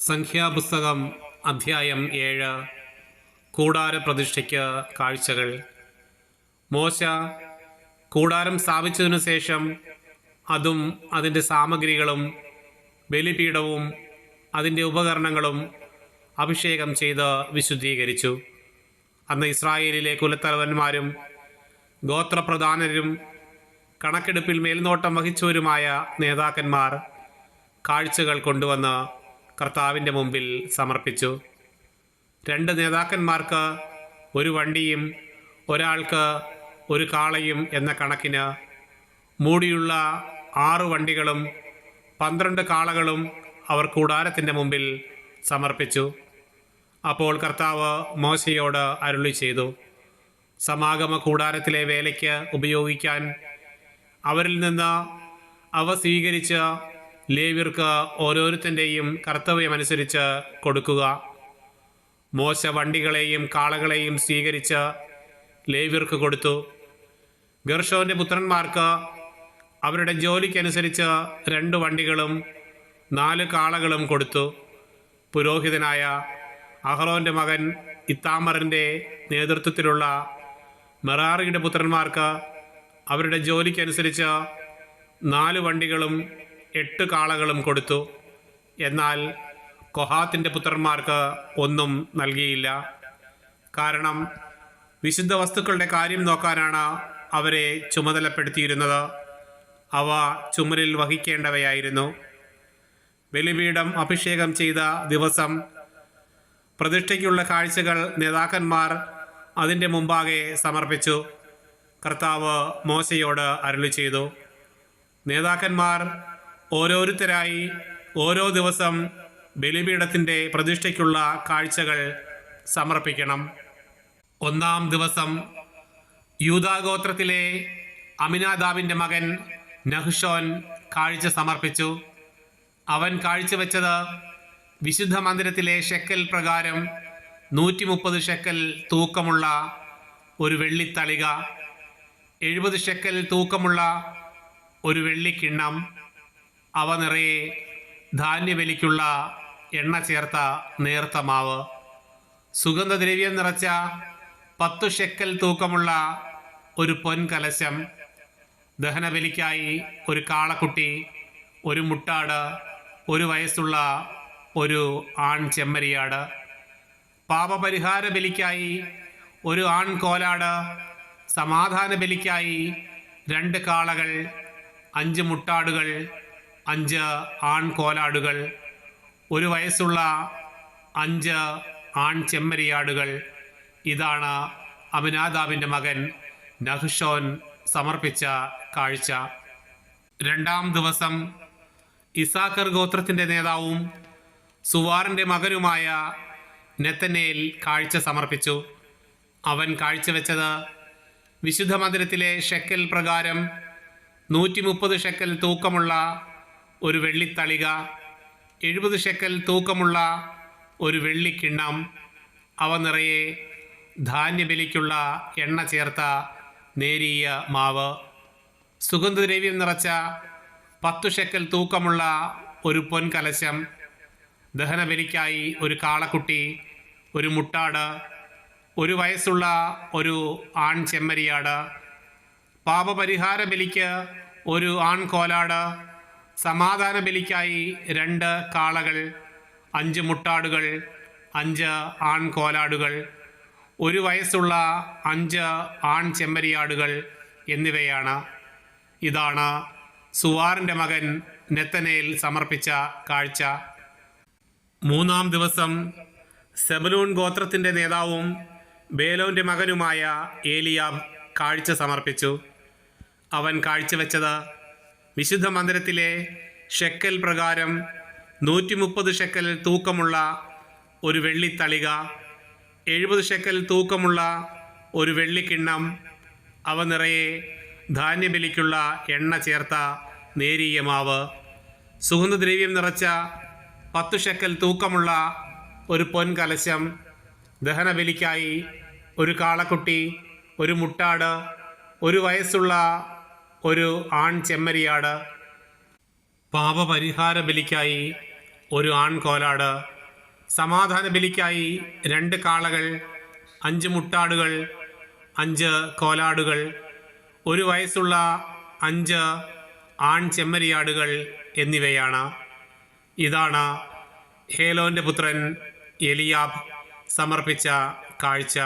സംഖ്യാപുസ്തകം അധ്യായം 7. കൂടാര പ്രതിഷ്ഠയ്ക്ക് കാഴ്ചകൾ. മോശ കൂടാരം സ്ഥാപിച്ചതിനു ശേഷം അതും അതിൻ്റെ സാമഗ്രികളും ബലിപീഠവും അതിൻ്റെ ഉപകരണങ്ങളും അഭിഷേകം ചെയ്ത് വിശുദ്ധീകരിച്ചു. അന്ന് ഇസ്രായേലിലെ കുലത്തലവന്മാരും ഗോത്രപ്രധാനരും കണക്കെടുപ്പിൽ മേൽനോട്ടം വഹിച്ചവരുമായ നേതാക്കന്മാർ കാഴ്ചകൾ കൊണ്ടുവന്ന് കർത്താവിൻ്റെ മുമ്പിൽ സമർപ്പിച്ചു. 2 നേതാക്കന്മാർക്ക് ഒരു വണ്ടിയും ഒരാൾക്ക് ഒരു കാളയും എന്ന കണക്കിന് മൂടിയുള്ള 6 വണ്ടികളും 12 കാളകളും അവർ കൂടാരത്തിൻ്റെ മുമ്പിൽ സമർപ്പിച്ചു. അപ്പോൾ കർത്താവ് മോശയോട് അരുളി ചെയ്തു, സമാഗമ കൂടാരത്തിലെ വേലയ്ക്ക് ഉപയോഗിക്കാൻ അവരിൽ നിന്ന് അവ സ്വീകരിച്ച് ലേവ്യർക്ക് ഓരോരുത്തൻ്റെയും കർത്തവ്യമനുസരിച്ച് കൊടുക്കുക. മോശ വണ്ടികളെയും കാളകളെയും സ്വീകരിച്ച് ലേവ്യർക്ക് കൊടുത്തു. ഗർഷോൻ്റെ പുത്രന്മാർക്ക് അവരുടെ ജോലിക്കനുസരിച്ച് 2 വണ്ടികളും 4 കാളകളും കൊടുത്തു. പുരോഹിതനായ അഹ്റോൻ്റെ മകൻ ഇത്താമറിൻ്റെ നേതൃത്വത്തിലുള്ള മെറാറിയുടെ പുത്രന്മാർക്ക് അവരുടെ ജോലിക്കനുസരിച്ച് 4 വണ്ടികളും 8 കാളകളും കൊടുത്തു. എന്നാൽ കൊഹാത്തിൻ്റെ പുത്രന്മാർക്ക് ഒന്നും നൽകിയില്ല. കാരണം വിശുദ്ധ വസ്തുക്കളുടെ കാര്യം നോക്കാനാണ് അവരെ ചുമതലപ്പെടുത്തിയിരുന്നത്. അവ ചുമലിൽ വഹിക്കേണ്ടവയായിരുന്നു. ബലിപീഠം അഭിഷേകം ചെയ്ത ദിവസം പ്രതിഷ്ഠയ്ക്കുള്ള കാഴ്ചകൾ നേതാക്കന്മാർ അതിൻ്റെ മുമ്പാകെ സമർപ്പിച്ചു. കർത്താവ് മോശയോട് അരുളി ചെയ്തു, നേതാക്കന്മാർ ഓരോരുത്തരായി ഓരോ ദിവസം ബലിപീഠത്തിൻ്റെ പ്രതിഷ്ഠയ്ക്കുള്ള കാഴ്ചകൾ സമർപ്പിക്കണം. 1-ാം ദിവസം യൂദാഗോത്രത്തിലെ അമിനാദാബിൻ്റെ മകൻ നഹ്ശോൻ കാഴ്ച സമർപ്പിച്ചു. അവൻ കാഴ്ചവെച്ചത് വിശുദ്ധ മന്ദിരത്തിലെ ഷെക്കൽ പ്രകാരം 130 ഷെക്കൽ തൂക്കമുള്ള ഒരു വെള്ളിത്തളിക, 70 ഷെക്കൽ തൂക്കമുള്ള ഒരു വെള്ളിക്കിണ്ണം, അവ നിറയെ ധാന്യബലിക്കുള്ള എണ്ണ ചേർത്ത നേർത്ത മാവ്, സുഗന്ധദ്രവ്യം നിറച്ച 10 ഷെക്കൽ തൂക്കമുള്ള ഒരു പൊൻകലശം, ദഹനബലിക്കായി ഒരു കാളക്കുട്ടി, ഒരു മുട്ടാട്, 1 വയസ്സുള്ള ഒരു ആൺ ചെമ്മരിയാട്, പാപപരിഹാര ബലിക്കായി ഒരു ആൺ കോലാട്, സമാധാന ബലിക്കായി 2 കാളകൾ, 5 മുട്ടാടുകൾ, 5 ആൺ കോലാടുകൾ, 1 വയസ്സുള്ള 5 ആൺ ചെമ്മരിയാടുകൾ. ഇതാണ് അമിനാദാബിൻ്റെ മകൻ നഹ്ശോൻ സമർപ്പിച്ച കാഴ്ച. 2-ാം ദിവസം ഇസാഖർ ഗോത്രത്തിൻ്റെ നേതാവും സുവാറിൻ്റെ മകനുമായ നെതനേൽ കാഴ്ച സമർപ്പിച്ചു. അവൻ കാഴ്ചവെച്ചത് വിശുദ്ധ മന്ദിരത്തിലെ ഷെക്കൽ പ്രകാരം 130 ഷെക്കൽ തൂക്കമുള്ള ഒരു വെള്ളിത്തളിക, 70 ഷെക്കൽ തൂക്കമുള്ള ഒരു വെള്ളിക്കിണ്ണം, അവ നിറയെ ധാന്യബലിക്കുള്ള എണ്ണ ചേർത്ത നേരിയ മാവ്, സുഗന്ധദ്രവ്യം നിറച്ച 10 ഷെക്കൽ തൂക്കമുള്ള ഒരു പൊൻകലശം, ദഹനബലിക്കായി ഒരു കാളക്കുട്ടി, ഒരു മുട്ടാട്, 1 വയസ്സുള്ള ഒരു ആൺ ചെമ്മരിയാട്, പാപപരിഹാര ബലിക്ക് ഒരു ആൺ കോലാട്, സമാധാന ബലിക്കായി 2 കാളകൾ, 5 മുട്ടാടുകൾ, 5 ആൺ കോലാടുകൾ, 1 വയസ്സുള്ള 5 ആൺ ചെമ്മരിയാടുകൾ എന്നിവയാണ്. ഇതാണ് സുവാറിൻ്റെ മകൻ നെതനേൽ സമർപ്പിച്ച കാഴ്ച. 3-ാം ദിവസം സെബലൂൺ ഗോത്രത്തിൻ്റെ നേതാവും ബേലോൻ്റെ മകനുമായ ഏലിയാബ് കാഴ്ച സമർപ്പിച്ചു. അവൻ കാഴ്ചവെച്ചത് വിശുദ്ധ മന്ദിരത്തിലെ ഷെക്കൽ പ്രകാരം 130 ഷെക്കൽ തൂക്കമുള്ള ഒരു വെള്ളിത്തളിക, 70 ഷെക്കൽ തൂക്കമുള്ള ഒരു വെള്ളിക്കിണ്ണം, അവ നിറയെ ധാന്യബലിക്കുള്ള എണ്ണ ചേർത്ത നേരിയ മാവ്, സുഗന്ധദ്രവ്യം നിറച്ച 10 ഷെക്കൽ തൂക്കമുള്ള ഒരു പൊൻകലശം, ദഹനബലിക്കായി ഒരു കാളക്കുട്ടി, ഒരു മുട്ടാട്, 1 വയസ്സുള്ള ഒരു ആൺ ചെമ്മരിയാട്, പാപപരിഹാര ബലിക്കായി ഒരു ആൺ കോലാട്, സമാധാന ബലിക്കായി 2 കാളകൾ, 5 മുട്ടാടുകൾ, 5 കോലാടുകൾ, 1 വയസ്സുള്ള 5 ആൺ ചെമ്മരിയാടുകൾ എന്നിവയാണ്. ഇതാണ് ഹേലോൻ്റെ പുത്രൻ എലിയാബ് സമർപ്പിച്ച കാഴ്ച.